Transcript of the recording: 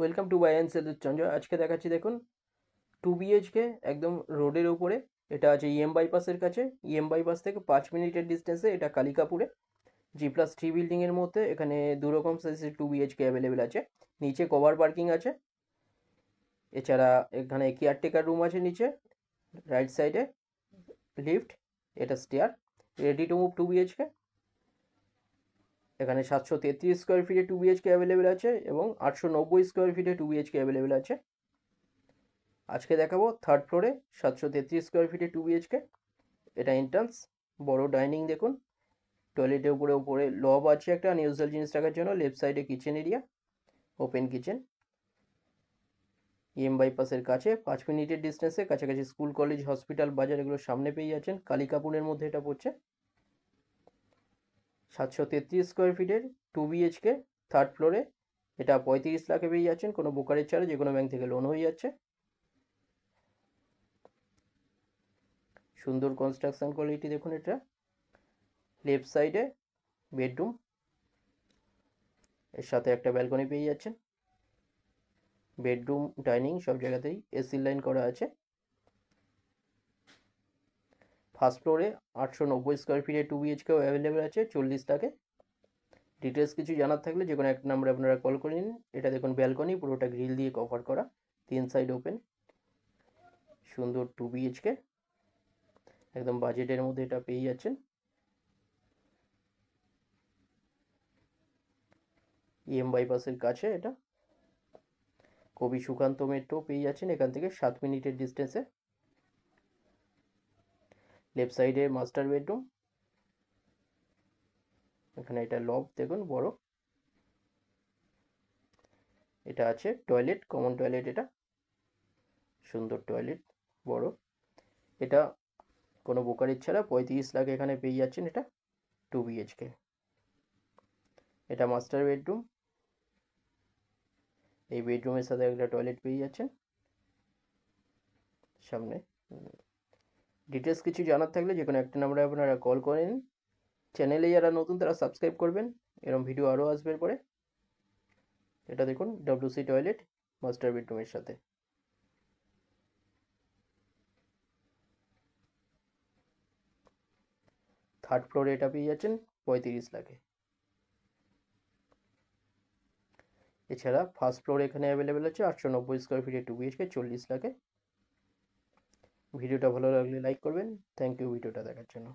Welcome to বাই and সেলুর চঞ্জয়। আজকে দেখাচ্ছি দেখুন 2 BHK একদম রোডের উপরে। এটা আছে ইএম বাইপাসের কাছে। ইএম বাইপাস থেকে 5 মিনিটের ডিস্টেন্সে এটা কালিকাপুরে G+3 বিল্ডিংয়ের মধ্যে। এখানে দু রকম সাইজের 2 BHK অ্যাভেলেবেল আছে। নিচে কভার পার্কিং আছে, এছাড়া এখানে কেয়ারটেকার রুম আছে নিচে, রাইট সাইডে লিফট, এটা stair. Ready to move 2 BHK। এখানে 733 স্কোয়ার ফিটে 2 BHK অ্যাভেলেবেল আছে এবং 890 স্কোয়ার ফিটে 2 BHK অ্যাভেলেবেল আছে। আজকে দেখাবো থার্ড ফ্লোরে 733 স্কোয়ার ফিটে 2 BHK। এটা এন্ট্রান্স, বড় ডাইনিং দেখুন, টয়লেটের উপরে উপরে লব আছে একটা আনইউজুয়াল জিনিস রাখার জন্য। লেফট সাইডে kitchen area, open kitchen. EM বাইপাসের কাছে 5 মিনিটের ডিস্টেন্সে, কাছাকাছি স্কুল, কলেজ, হসপিটাল, বাজার এগুলো সামনে পেয়ে যাচ্ছেন। কালিকাপুরের মধ্যে এটা পড়ছে। 733 স্কোয়ার ফিটের 2 BHK থার্ড ফ্লোরে। এটা 35 লাখে পেয়ে যাচ্ছেন কোনো ব্রোকারেজ ছাড়া, যে কোনো ব্যাংক থেকে লোন হয়ে যাচ্ছে। সুন্দর কনস্ট্রাকশন কোয়ালিটি দেখুন। এটা লেফট সাইডে বেডরুম, এর সাথে একটা ব্যালকনি পেয়ে যাচ্ছেন। বেডরুম, ডাইনিং সব জায়গাতেই এসি লাইন করা আছে। ফার্স্ট ফ্লোরে 890 স্কোয়ার ফিটে 2 BHK অ্যাভেলেবেল আছে 40 লাখে। ডিটেলস কিছু জানার থাকলে যে কোনো একটা নাম্বারে আপনারা কল করে নিন। এটা দেখুন ব্যালকনি, পুরোটা গ্রিল দিয়ে কভার করা, 3 সাইড ওপেন। সুন্দর 2 BHK, একদম বাজেটের মধ্যে এটা পেয়ে যাচ্ছেন। ইএম বাইপাসের কাছে এটা। কবি সুকান্ত মেট্রো পেয়ে যাচ্ছেন এখান থেকে 7 মিনিটের ডিস্টেন্সে। লেফট সাইডে মাস্টার বেডরুম, এখানে এটা লব দেখুন বড়। এটা আছে টয়লেট, কমন টয়লেট এটা, সুন্দর টয়লেট বড়। এটা কোনো ব্রোকারেজ ছাড়া 35 লাখ এখানে পেয়ে যাচ্ছেন। এটা 2 BHK। এটা মাস্টার বেডরুম, এই বেডরুমের সাথে একটা টয়লেট পেয়ে যাচ্ছেন সামনে। ডিটেলস কিছু জানার থাকলে যে কোনো একটা নাম্বারে আপনারা কল করে নিন। চ্যানেলে যারা নতুন তারা সাবস্ক্রাইব করবেন, এরকম ভিডিও আরও আসবে পরে। এটা দেখুন WC টয়লেট মাস্টার বেডরুমের সাথে। থার্ড ফ্লোরে এটা পেয়ে যাচ্ছেন 35 লাখে। এছাড়া ফার্স্ট ফ্লোর এখানে অ্যাভেলেবেল আছে 890 স্কোয়ার ফিটে 2 BHK 40 লাখে। ভিডিওটা ভালো লাগলে লাইক করবেন। থ্যাংক ইউ ভিডিওটা দেখার জন্য।